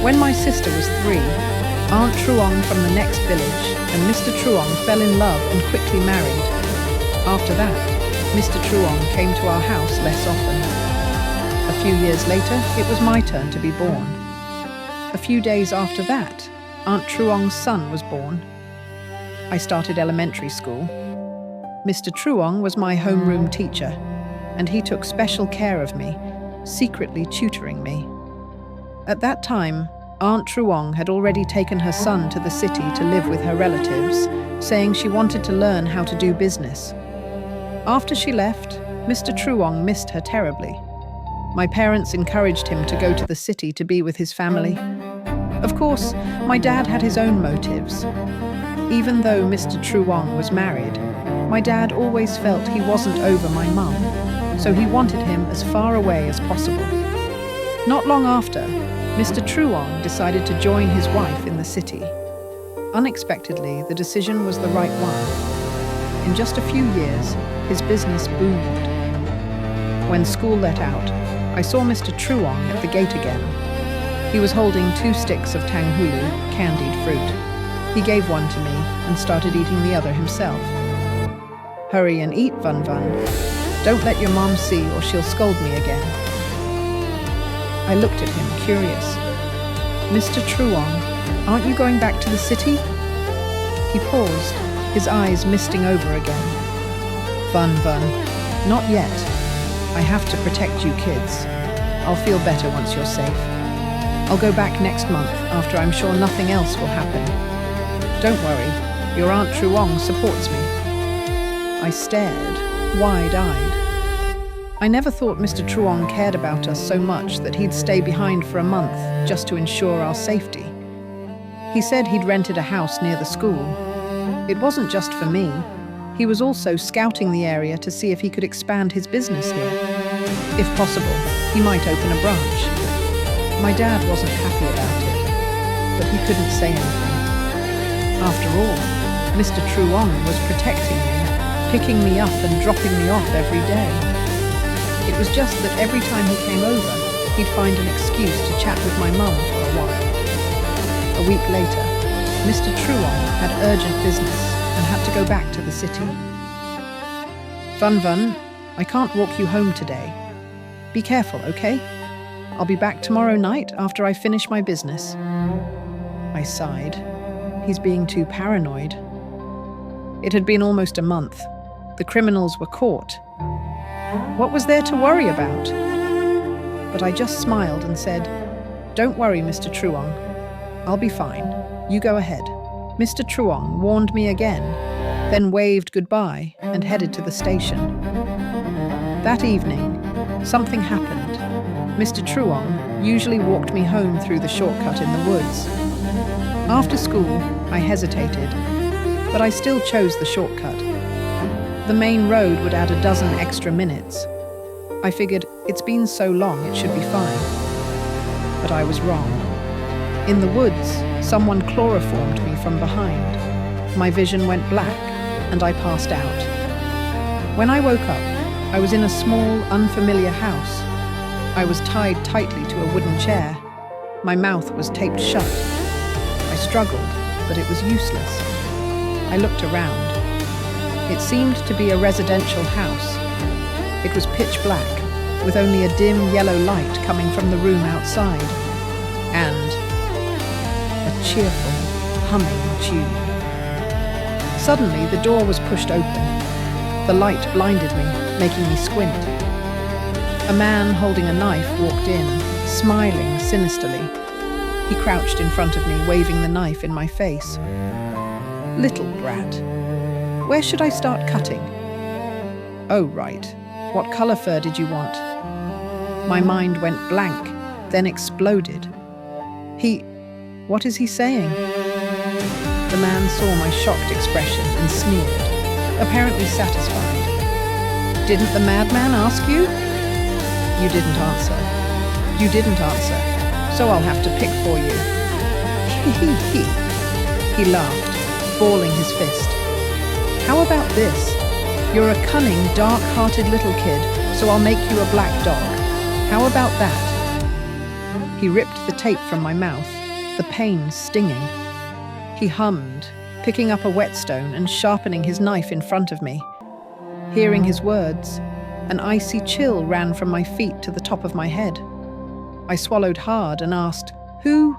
When my sister was 3, Aunt Truong from the next village and Mr. Truong fell in love and quickly married. After that, Mr. Truong came to our house less often. A few years later, it was my turn to be born. A few days after that, Aunt Truong's son was born. I started elementary school. Mr. Truong was my homeroom teacher, and he took special care of me, secretly tutoring me. At that time, Aunt Truong had already taken her son to the city to live with her relatives, saying she wanted to learn how to do business. After she left, Mr. Truong missed her terribly. My parents encouraged him to go to the city to be with his family. Of course, my dad had his own motives. Even though Mr. Truong was married, my dad always felt he wasn't over my mum, so he wanted him as far away as possible. Not long after, Mr. Truong decided to join his wife in the city. Unexpectedly, the decision was the right one. In just a few years, his business boomed. When school let out, I saw Mr. Truong at the gate again. He was holding 2 sticks of tanghulu, candied fruit. He gave one to me and started eating the other himself. "Hurry and eat, Van Van. Don't let your mom see or she'll scold me again." I looked at him, curious. "Mr. Truong, aren't you going back to the city?" He paused, his eyes misting over again. "Van Van, not yet. I have to protect you kids. I'll feel better once you're safe. I'll go back next month after I'm sure nothing else will happen. Don't worry, your Aunt Truong supports me." I stared, wide-eyed. I never thought Mr. Truong cared about us so much that he'd stay behind for a month just to ensure our safety. He said he'd rented a house near the school. It wasn't just for me. He was also scouting the area to see if he could expand his business here. If possible, he might open a branch. My dad wasn't happy about it, but he couldn't say anything. After all, Mr. Truong was protecting me, picking me up and dropping me off every day. It was just that every time he came over, he'd find an excuse to chat with my mum for a while. A week later, Mr. Truong had urgent business and had to go back to the city. Vun, I can't walk you home today. Be careful, okay? I'll be back tomorrow night after I finish my business. I sighed. He's being too paranoid. It had been almost a month. The criminals were caught. What was there to worry about? But I just smiled and said, "Don't worry, Mr. Truong. I'll be fine. You go ahead." Mr. Truong warned me again, then waved goodbye and headed to the station. That evening, something happened. Mr. Truong usually walked me home through the shortcut in the woods. After school, I hesitated, but I still chose the shortcut. The main road would add a dozen extra minutes. I figured it's been so long it should be fine. But I was wrong. In the woods, someone chloroformed me from behind. My vision went black, and I passed out. When I woke up, I was in a small, unfamiliar house. I was tied tightly to a wooden chair. My mouth was taped shut. I struggled, but it was useless. I looked around. It seemed to be a residential house. It was pitch black, with only a dim yellow light coming from the room outside, and a cheerful, humming tune. Suddenly, the door was pushed open. The light blinded me, making me squint. A man holding a knife walked in, smiling sinisterly. He crouched in front of me, waving the knife in my face. "Little brat, where should I start cutting?" "Oh, right. What color fur did you want?" My mind went blank, then exploded. What is he saying? The man saw my shocked expression and sneered, apparently satisfied. "Didn't the madman ask you?" "You didn't answer. You didn't answer, so I'll have to pick for you." He laughed, balling his fist. "How about this? You're a cunning, dark-hearted little kid, so I'll make you a black dog. How about that?" He ripped the tape from my mouth, the pain stinging. He hummed, picking up a whetstone and sharpening his knife in front of me. Hearing his words, an icy chill ran from my feet to the top of my head. I swallowed hard and asked, Who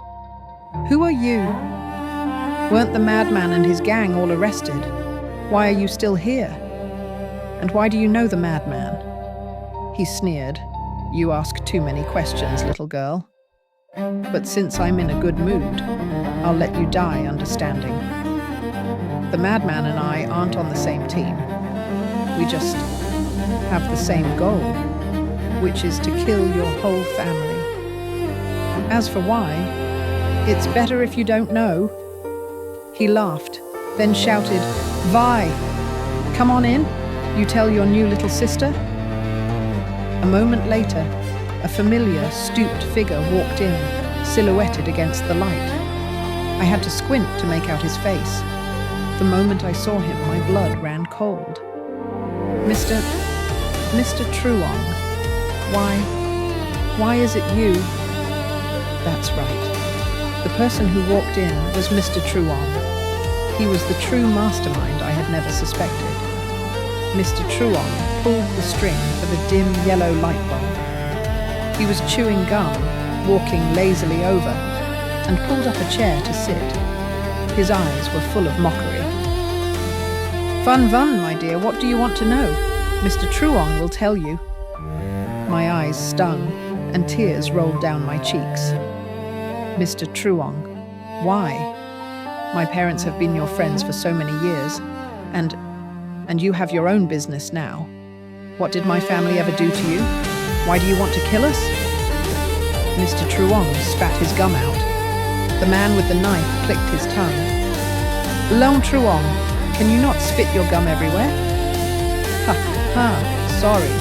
are you? Weren't the madman and his gang all arrested? Why are you still here? And why do you know the madman?" He sneered. "You ask too many questions, little girl. But since I'm in a good mood, I'll let you die understanding. The madman and I aren't on the same team. We just have the same goal, which is to kill your whole family. As for why, it's better if you don't know." He laughed, then shouted, "Vi, come on in. You tell your new little sister." A moment later, a familiar, stooped figure walked in, silhouetted against the light. I had to squint to make out his face. The moment I saw him, my blood ran cold. Mr. Truong, why is it you?" That's right. The person who walked in was Mr. Truong. He was the true mastermind I had never suspected. Mr. Truong pulled the string for the dim yellow light bulb. He was chewing gum, walking lazily over, and pulled up a chair to sit. His eyes were full of mockery. Vun, my dear, what do you want to know? Mr. Truong will tell you." My eyes stung, and tears rolled down my cheeks. "Mr. Truong, why? My parents have been your friends for so many years, and you have your own business now. What did my family ever do to you? Why do you want to kill us?" Mr. Truong spat his gum out. The man with the knife clicked his tongue. "Long Truong, can you not spit your gum everywhere?" Sorry.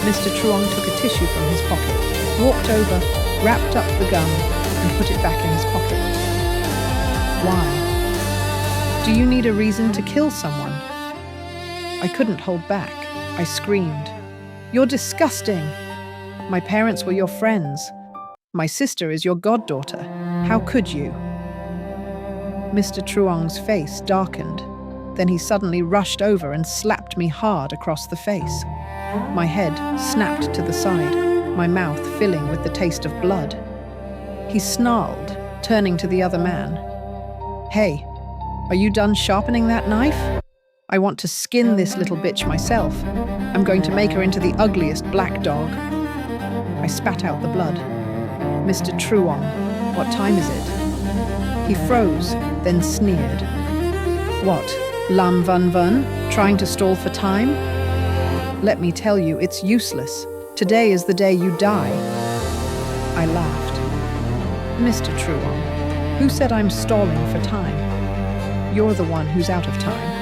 Mr. Truong took a tissue from his pocket, walked over, wrapped up the gum, and put it back in his pocket. "Why? Do you need a reason to kill someone? I couldn't hold back. I screamed. You're disgusting. My parents were your friends. My sister is your goddaughter. How could you? Mr. Truong's face darkened. Then he suddenly rushed over and slapped me hard across the face. My head snapped to the side, my mouth filling with the taste of blood. He snarled, turning to the other man. Hey, are you done sharpening that knife? I want to skin this little bitch myself. I'm going to make her into the ugliest black dog. I spat out the blood. Mr. Truong, what time is it? He froze, then sneered. What, Lam Vun Vun, trying to stall for time? Let me tell you, it's useless. Today is the day you die. I laughed. Mr. Truong, who said I'm stalling for time? You're the one who's out of time.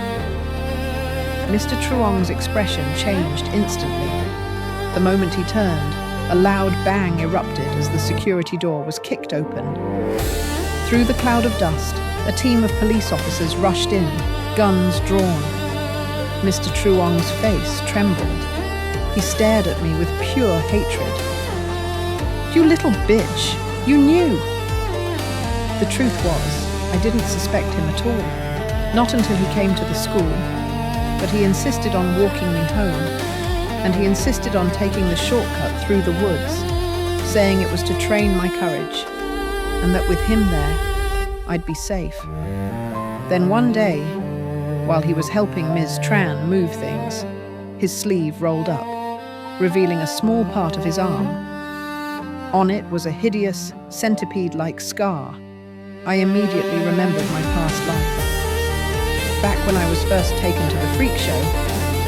Mr. Truong's expression changed instantly. The moment he turned, a loud bang erupted as the security door was kicked open. Through the cloud of dust, a team of police officers rushed in, guns drawn. Mr. Truong's face trembled. He stared at me with pure hatred. You little bitch, you knew! The truth was, I didn't suspect him at all. Not until he came to the school. But he insisted on walking me home, and he insisted on taking the shortcut through the woods, saying it was to train my courage, and that with him there, I'd be safe. Then one day, while he was helping Ms. Tran move things, his sleeve rolled up, revealing a small part of his arm. On it was a hideous, centipede-like scar. I immediately remembered my past life. Back when I was first taken to the freak show,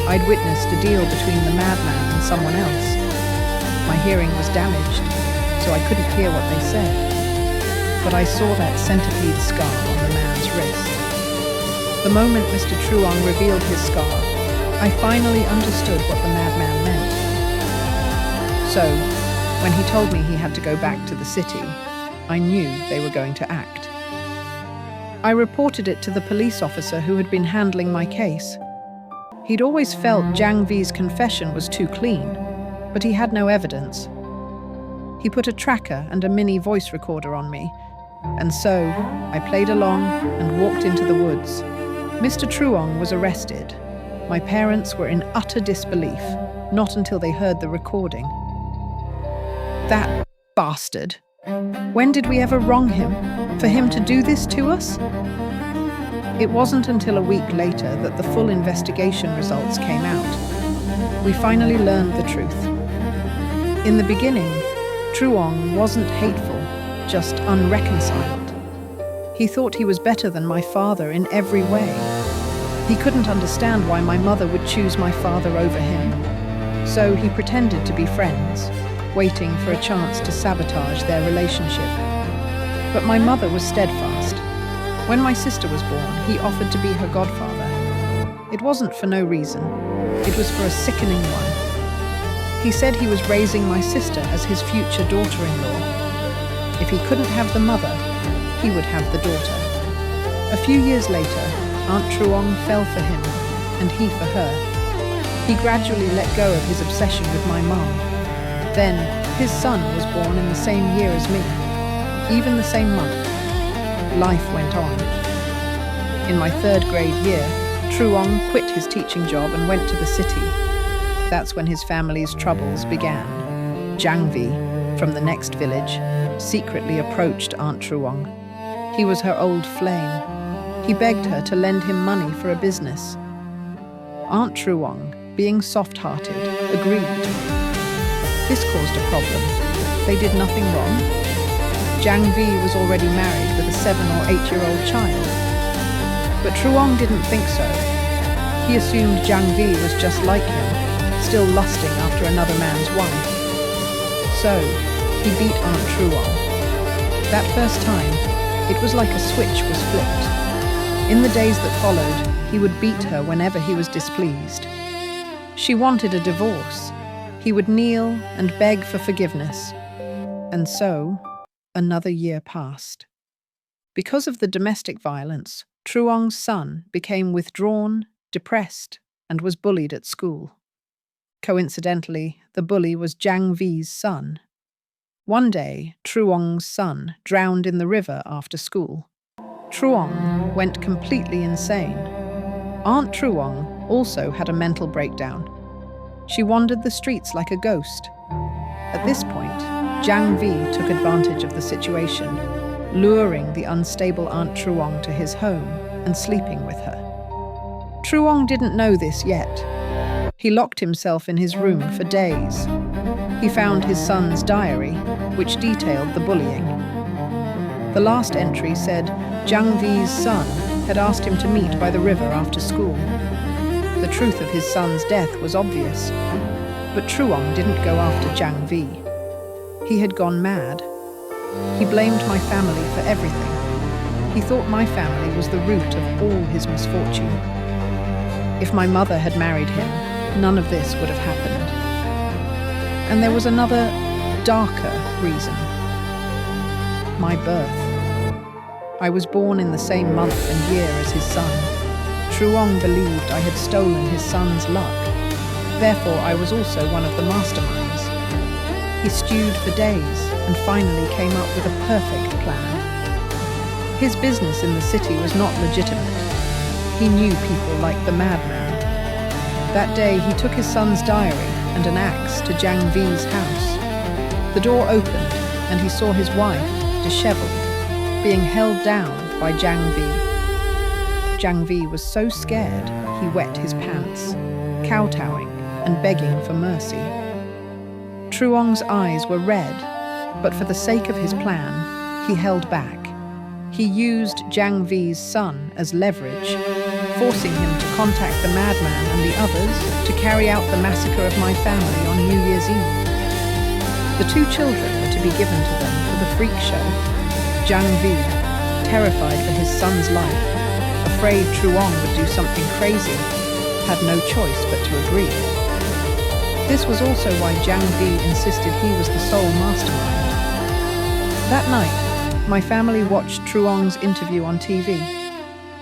I'd witnessed a deal between the madman and someone else. My hearing was damaged, so I couldn't hear what they said. But I saw that centipede scar on the man's wrist. The moment Mr. Truong revealed his scar, I finally understood what the madman meant. So, when he told me he had to go back to the city, I knew they were going to act. I reported it to the police officer who had been handling my case. He'd always felt Jiang Vi's confession was too clean, but he had no evidence. He put a tracker and a mini voice recorder on me, and so I played along and walked into the woods. Mr. Truong was arrested. My parents were in utter disbelief, not until they heard the recording. That bastard! When did we ever wrong him? For him to do this to us? It wasn't until a week later that the full investigation results came out. We finally learned the truth. In the beginning, Truong wasn't hateful, just unreconciled. He thought he was better than my father in every way. He couldn't understand why my mother would choose my father over him. So he pretended to be friends, waiting for a chance to sabotage their relationship. But my mother was steadfast. When my sister was born, he offered to be her godfather. It wasn't for no reason. It was for a sickening one. He said he was raising my sister as his future daughter-in-law. If he couldn't have the mother, he would have the daughter. A few years later, Aunt Truong fell for him, and he for her. He gradually let go of his obsession with my mom. Then, his son was born in the same year as me, even the same month. Life went on. In my 3rd grade year, Truong quit his teaching job and went to the city. That's when his family's troubles began. Jiang Vi, from the next village, secretly approached Aunt Truong. He was her old flame. He begged her to lend him money for a business. Aunt Truong, being soft-hearted, agreed. This caused a problem. They did nothing wrong. Jiang Vi was already married with a 7- or 8-year-old child. But Truong didn't think so. He assumed Jiang Vi was just like him, still lusting after another man's wife. So, he beat Aunt Truong. That first time, it was like a switch was flipped. In the days that followed, he would beat her whenever he was displeased. She wanted a divorce. He would kneel and beg for forgiveness. And so, another year passed. Because of the domestic violence, Truong's son became withdrawn, depressed, and was bullied at school. Coincidentally, the bully was Jiang Vi's son. One day, Truong's son drowned in the river after school. Truong went completely insane. Aunt Truong also had a mental breakdown. She wandered the streets like a ghost. At this point, Jiang Vi took advantage of the situation, luring the unstable Aunt Truong to his home and sleeping with her. Truong didn't know this yet. He locked himself in his room for days. He found his son's diary, which detailed the bullying. The last entry said Jiang Vi's son had asked him to meet by the river after school. The truth of his son's death was obvious, but Truong didn't go after Jiang Vi. He had gone mad. He blamed my family for everything. He thought my family was the root of all his misfortune. If my mother had married him, none of this would have happened. And there was another, darker reason. My birth. I was born in the same month and year as his son. Truong believed I had stolen his son's luck. Therefore, I was also one of the masterminds. He stewed for days and finally came up with a perfect plan. His business in the city was not legitimate. He knew people like the madman. That day, he took his son's diary and an axe to Jiang Vi's house. The door opened and he saw his wife, disheveled, being held down by Jiang Vi. Jiang Vi was so scared he wet his pants, kowtowing and begging for mercy. Truong's eyes were red, but for the sake of his plan, he held back. He used Jiang Vi's son as leverage, forcing him to contact the madman and the others to carry out the massacre of my family on New Year's Eve. The two children were to be given to them for the freak show. Jiang Vi, terrified for his son's life, afraid Truong would do something crazy, had no choice but to agree. This was also why Jiang Vi insisted he was the sole mastermind. That night, my family watched Truong's interview on TV.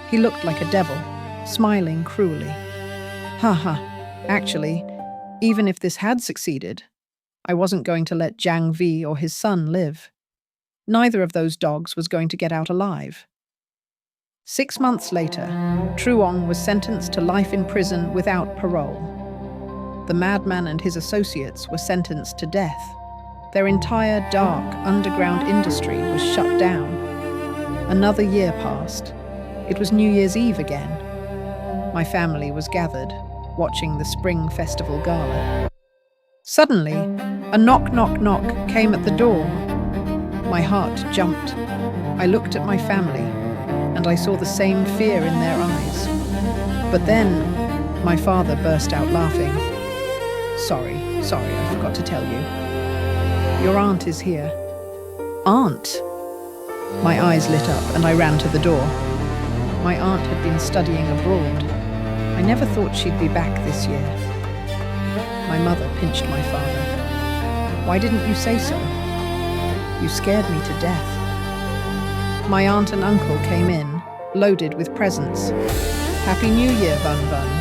He looked like a devil, smiling cruelly. Actually, even if this had succeeded, I wasn't going to let Jiang Vi or his son live. Neither of those dogs was going to get out alive. 6 months later, Truong was sentenced to life in prison without parole. The madman and his associates were sentenced to death. Their entire dark underground industry was shut down. Another year passed. It was New Year's Eve again. My family was gathered, watching the Spring Festival Gala. Suddenly, a knock, knock, knock came at the door. My heart jumped. I looked at my family, and I saw the same fear in their eyes. But then, my father burst out laughing. Sorry, I forgot to tell you. Your aunt is here. Aunt? My eyes lit up and I ran to the door. My aunt had been studying abroad. I never thought she'd be back this year. My mother pinched my father. Why didn't you say so? You scared me to death. My aunt and uncle came in, loaded with presents. Happy New Year, Bun Bun.